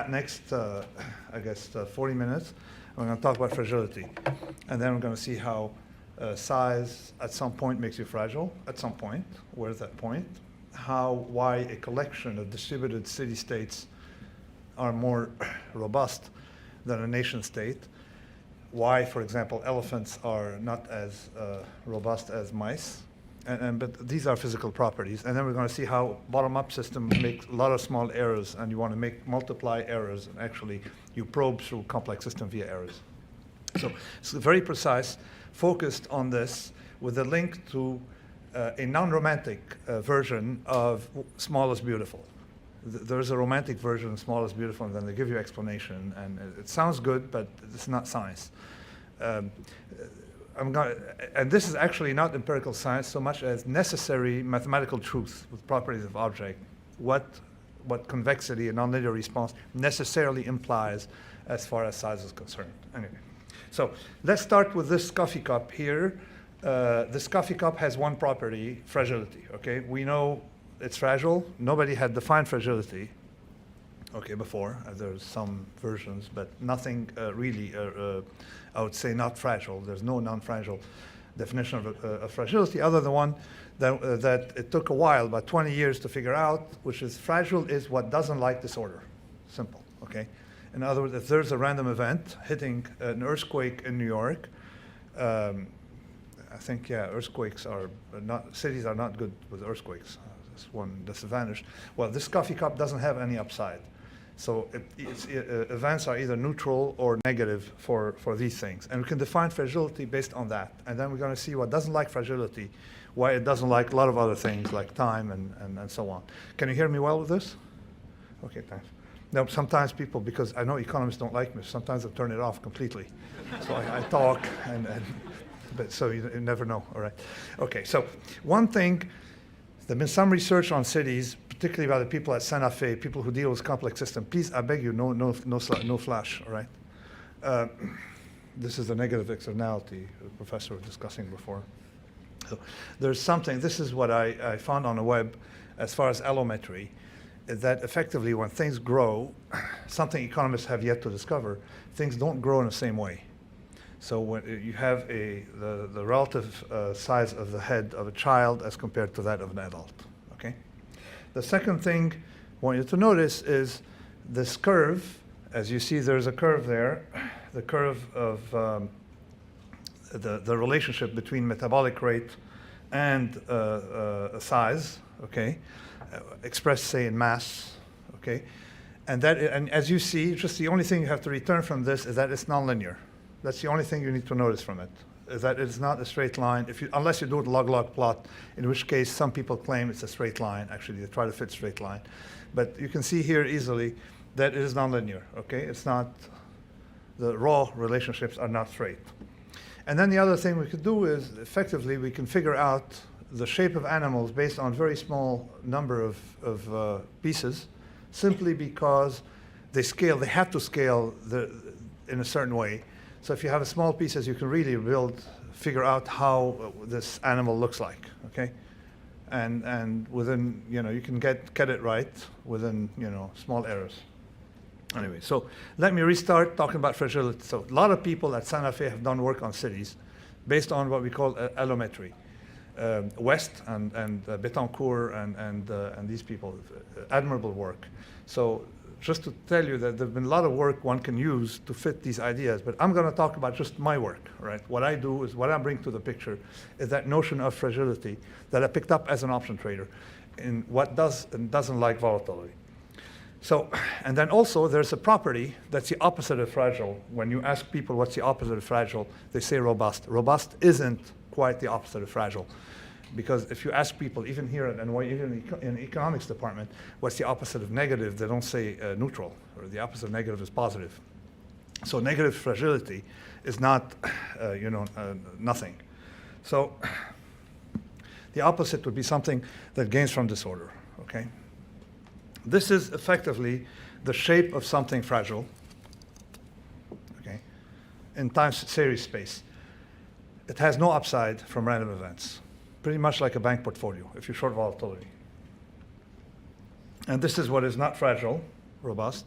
Next, I guess, 40 minutes, we're going to talk about fragility. And then we're going to see how size at some point makes you fragile, at some point. Where's that point? Why a collection of distributed city-states are more robust than a nation-state. Why, for example, elephants are not as robust as mice. But these are physical properties. And then we're going to see how bottom-up systems make a lot of small errors, and you want to multiply errors, and actually you probe through complex system via errors. So it's very precise, focused on this, with a link to a non-romantic version of small is beautiful. There's a romantic version of small is beautiful, and then they give you explanation. And it sounds good, but it's not science. And this is actually not empirical science so much as necessary mathematical truth with properties of object, what convexity and nonlinear response necessarily implies as far as size is concerned. Anyway, so let's start with this coffee cup here. This coffee cup has one property, fragility. Okay, we know it's fragile. Nobody had defined fragility. Okay, before there's some versions, but nothing really. I would say not fragile. There's no non-fragile definition of fragility other than one that it took a while, about 20 years to figure out, which is fragile is what doesn't like disorder. Simple, okay? In other words, if there's a random event hitting an earthquake in New York, I think, yeah, earthquakes are not, cities are not good with earthquakes. That's one disadvantage. Well, this coffee cup doesn't have any upside. So events are either neutral or negative for these things. And we can define fragility based on that. And then we're going to see what doesn't like fragility, why it doesn't like a lot of other things like time and so on. Can you hear me well with this? Okay, thanks. Now, sometimes people, because I know economists don't like me, sometimes I turn it off completely. So I talk, but so you never know, all right. Okay, so one thing, there's been some research on cities, particularly by the people at Santa Fe, people who deal with complex systems. Please, I beg you, no flash, all right? This is the negative externality the professor was discussing before. So there's something, this is what I found on the web as far as allometry, is that effectively when things grow, something economists have yet to discover, things don't grow in the same way. So when you have the relative size of the head of a child as compared to that of an adult, okay? The second thing I want you to notice is this curve. As you see, there's a curve there, the curve of the relationship between metabolic rate and size, okay, expressed, say, in mass, okay? And as you see, just the only thing you have to return from this is that it's nonlinear. That's the only thing you need to notice from it, is that it's not a straight line, unless you do a log-log plot, in which case some people claim it's a straight line. Actually, they try to fit straight line. But you can see here easily that it is nonlinear, okay? It's not, the raw relationships are not straight. And then the other thing we could do is, effectively, we can figure out the shape of animals based on very small number of pieces, simply because they have to scale in a certain way. So if you have small pieces, you can really figure out how this animal looks like, okay? And within, you can get it right within, small errors. Anyway, so let me restart talking about fragility. So a lot of people at Santa Fe have done work on cities based on what we call allometry. West and Betancourt and these people, admirable work. So just to tell you that there's been a lot of work one can use to fit these ideas, but I'm going to talk about just my work, right? What I do is, what I bring to the picture is that notion of fragility that I picked up as an option trader in what does and doesn't like volatility. So, and then also there's a property that's the opposite of fragile. When you ask people what's the opposite of fragile, they say robust. Robust isn't quite the opposite of fragile. Because if you ask people, even here at NYU, even in the economics department, what's the opposite of negative, they don't say neutral, or the opposite of negative is positive. So negative fragility is not, nothing. So the opposite would be something that gains from disorder, okay? This is effectively the shape of something fragile, okay, in time series space. It has no upside from random events. Pretty much like a bank portfolio, if you short volatility. And this is what is not fragile, robust.